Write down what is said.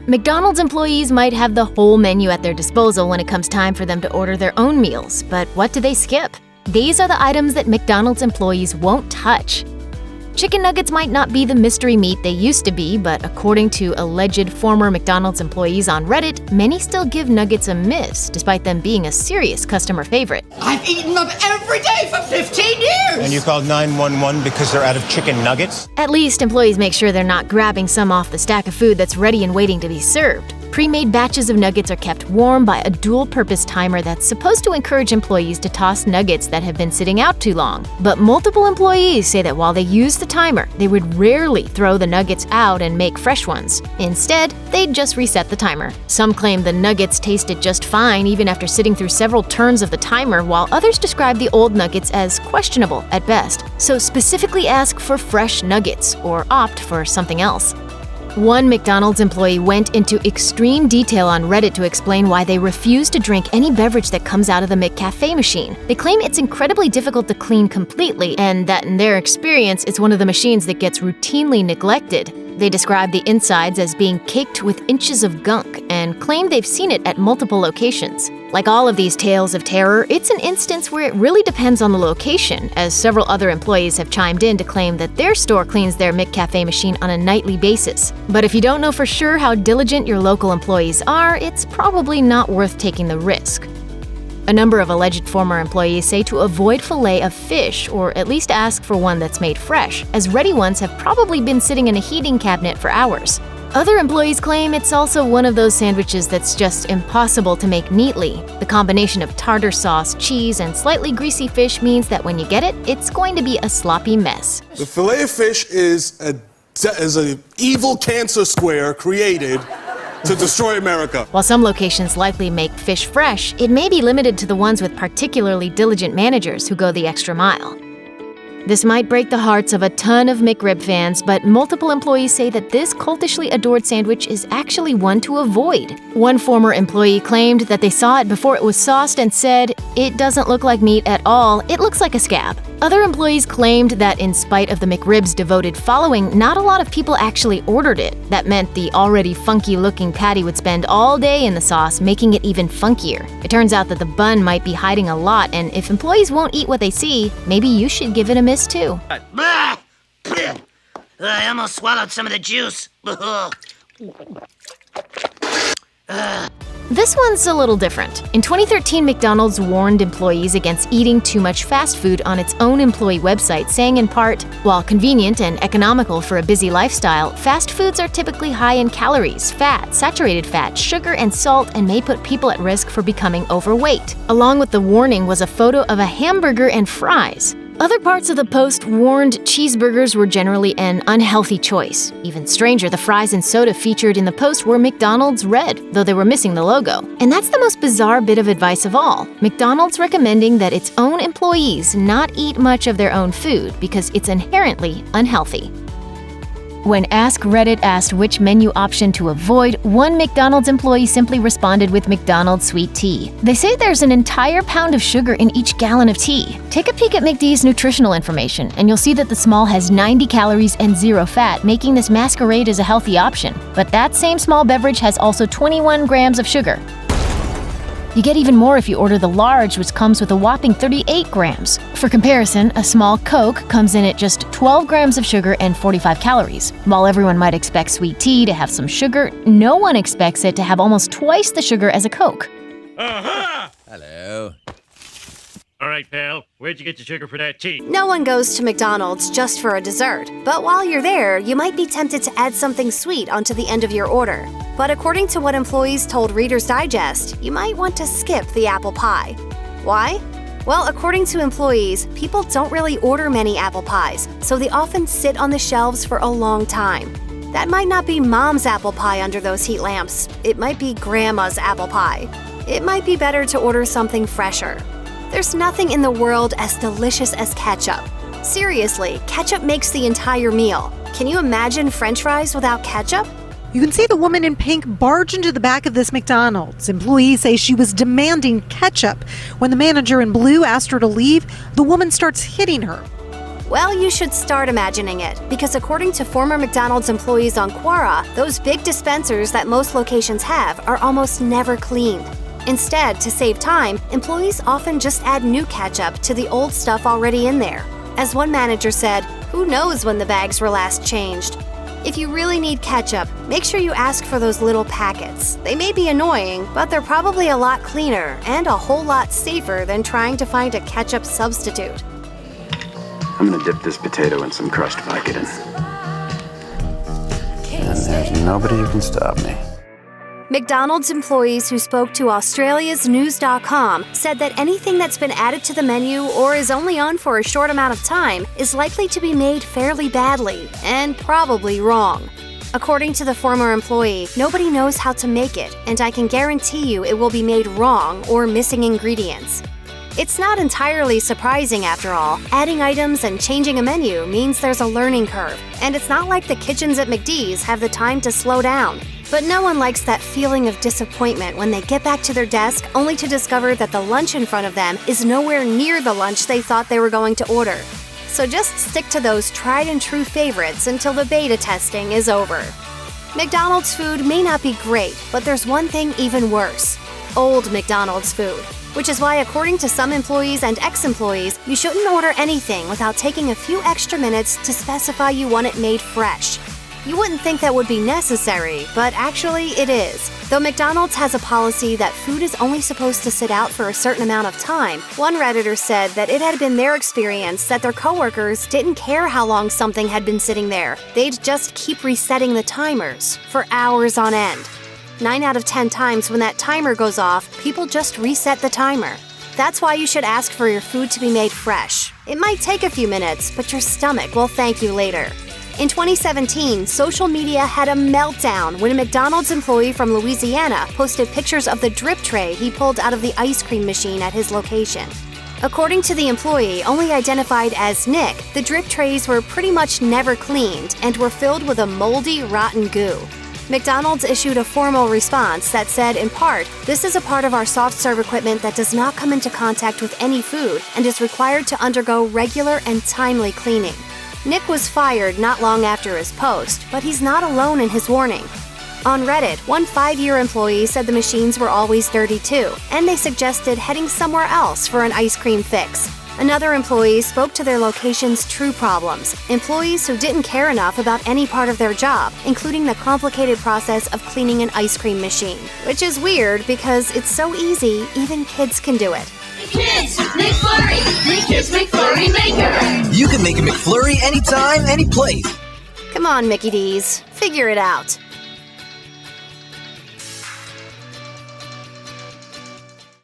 McDonald's employees might have the whole menu at their disposal when it comes time for them to order their own meals, but what do they skip? These are the items that McDonald's employees won't touch. Chicken nuggets might not be the mystery meat they used to be, but according to alleged former McDonald's employees on Reddit, many still give nuggets a miss, despite them being a serious customer favorite. I've eaten them every day for 15 years! And you called 911 because they're out of chicken nuggets? At least employees make sure they're not grabbing some off the stack of food that's ready and waiting to be served. Pre-made batches of nuggets are kept warm by a dual-purpose timer that's supposed to encourage employees to toss nuggets that have been sitting out too long. But multiple employees say that while they use the timer, they would rarely throw the nuggets out and make fresh ones. Instead, they'd just reset the timer. Some claim the nuggets tasted just fine even after sitting through several turns of the timer, while others describe the old nuggets as questionable at best. So specifically ask for fresh nuggets or opt for something else. One McDonald's employee went into extreme detail on Reddit to explain why they refuse to drink any beverage that comes out of the McCafe machine. They claim it's incredibly difficult to clean completely, and that in their experience, it's one of the machines that gets routinely neglected. They describe the insides as being caked with inches of gunk and claim they've seen it at multiple locations. Like all of these tales of terror, it's an instance where it really depends on the location, as several other employees have chimed in to claim that their store cleans their McCafe machine on a nightly basis. But if you don't know for sure how diligent your local employees are, it's probably not worth taking the risk. A number of alleged former employees say to avoid filet of fish, or at least ask for one that's made fresh, as ready ones have probably been sitting in a heating cabinet for hours. Other employees claim it's also one of those sandwiches that's just impossible to make neatly. The combination of tartar sauce, cheese, and slightly greasy fish means that when you get it, it's going to be a sloppy mess. The Filet O-Fish is an evil cancer square created to destroy America. While some locations likely make fish fresh, it may be limited to the ones with particularly diligent managers who go the extra mile. This might break the hearts of a ton of McRib fans, but multiple employees say that this cultishly adored sandwich is actually one to avoid. One former employee claimed that they saw it before it was sauced and said, "It doesn't look like meat at all, it looks like a scab." Other employees claimed that in spite of the McRib's devoted following, not a lot of people actually ordered it. That meant the already funky-looking patty would spend all day in the sauce, making it even funkier. It turns out that the bun might be hiding a lot, and if employees won't eat what they see, maybe you should give it a miss too. I almost swallowed some of the juice. This one's a little different. In 2013, McDonald's warned employees against eating too much fast food on its own employee website, saying in part, "While convenient and economical for a busy lifestyle, fast foods are typically high in calories, fat, saturated fat, sugar, and salt, and may put people at risk for becoming overweight." Along with the warning was a photo of a hamburger and fries. Other parts of the post warned cheeseburgers were generally an unhealthy choice. Even stranger, the fries and soda featured in the post were McDonald's red, though they were missing the logo. And that's the most bizarre bit of advice of all. McDonald's recommending that its own employees not eat much of their own food because it's inherently unhealthy. When Ask Reddit asked which menu option to avoid, one McDonald's employee simply responded with McDonald's sweet tea. They say there's an entire pound of sugar in each gallon of tea. Take a peek at McD's nutritional information, and you'll see that the small has 90 calories and 0 fat, making this masquerade as a healthy option. But that same small beverage has also 21 grams of sugar. You get even more if you order the large, which comes with a whopping 38 grams. For comparison, a small Coke comes in at just 12 grams of sugar and 45 calories. While everyone might expect sweet tea to have some sugar, no one expects it to have almost twice the sugar as a Coke. Hello. All right, pal, where'd you get the sugar for that tea? No one goes to McDonald's just for a dessert, but while you're there, you might be tempted to add something sweet onto the end of your order. But according to what employees told Reader's Digest, you might want to skip the apple pie. Why? Well, according to employees, people don't really order many apple pies, so they often sit on the shelves for a long time. That might not be Mom's apple pie under those heat lamps. It might be Grandma's apple pie. It might be better to order something fresher. There's nothing in the world as delicious as ketchup. Seriously, ketchup makes the entire meal. Can you imagine French fries without ketchup? You can see the woman in pink barge into the back of this McDonald's. Employees say she was demanding ketchup. When the manager in blue asked her to leave, the woman starts hitting her. Well, you should start imagining it, because according to former McDonald's employees on Quora, those big dispensers that most locations have are almost never cleaned. Instead, to save time, employees often just add new ketchup to the old stuff already in there. As one manager said, "Who knows when the bags were last changed?" If you really need ketchup, make sure you ask for those little packets. They may be annoying, but they're probably a lot cleaner and a whole lot safer than trying to find a ketchup substitute. I'm gonna dip this potato in some crushed Vicodin. And there's nobody who can stop me. McDonald's employees who spoke to Australia's News.com said that anything that's been added to the menu or is only on for a short amount of time is likely to be made fairly badly and probably wrong. According to the former employee, nobody knows how to make it, and I can guarantee you it will be made wrong or missing ingredients. It's not entirely surprising after all. Adding items and changing a menu means there's a learning curve, and it's not like the kitchens at McD's have the time to slow down. But no one likes that feeling of disappointment when they get back to their desk only to discover that the lunch in front of them is nowhere near the lunch they thought they were going to order. So just stick to those tried and true favorites until the beta testing is over. McDonald's food may not be great, but there's one thing even worse: old McDonald's food. Which is why, according to some employees and ex-employees, you shouldn't order anything without taking a few extra minutes to specify you want it made fresh. You wouldn't think that would be necessary, but actually it is. Though McDonald's has a policy that food is only supposed to sit out for a certain amount of time, one Redditor said that it had been their experience that their coworkers didn't care how long something had been sitting there. They'd just keep resetting the timers for hours on end. 9 out of 10 times when that timer goes off, people just reset the timer. That's why you should ask for your food to be made fresh. It might take a few minutes, but your stomach will thank you later. In 2017, social media had a meltdown when a McDonald's employee from Louisiana posted pictures of the drip tray he pulled out of the ice cream machine at his location. According to the employee, only identified as Nick, the drip trays were pretty much never cleaned and were filled with a moldy, rotten goo. McDonald's issued a formal response that said, in part, "This is a part of our soft-serve equipment that does not come into contact with any food and is required to undergo regular and timely cleaning." Nick was fired not long after his post, but he's not alone in his warning. On Reddit, one 5-year employee said the machines were always dirty too, and they suggested heading somewhere else for an ice cream fix. Another employee spoke to their location's true problems: employees who didn't care enough about any part of their job, including the complicated process of cleaning an ice cream machine. Which is weird because it's so easy, even kids can do it. Kids, McFlurry! The Kids McFlurry Maker! You can make a McFlurry anytime, any place. Come on, Mickey D's. Figure it out.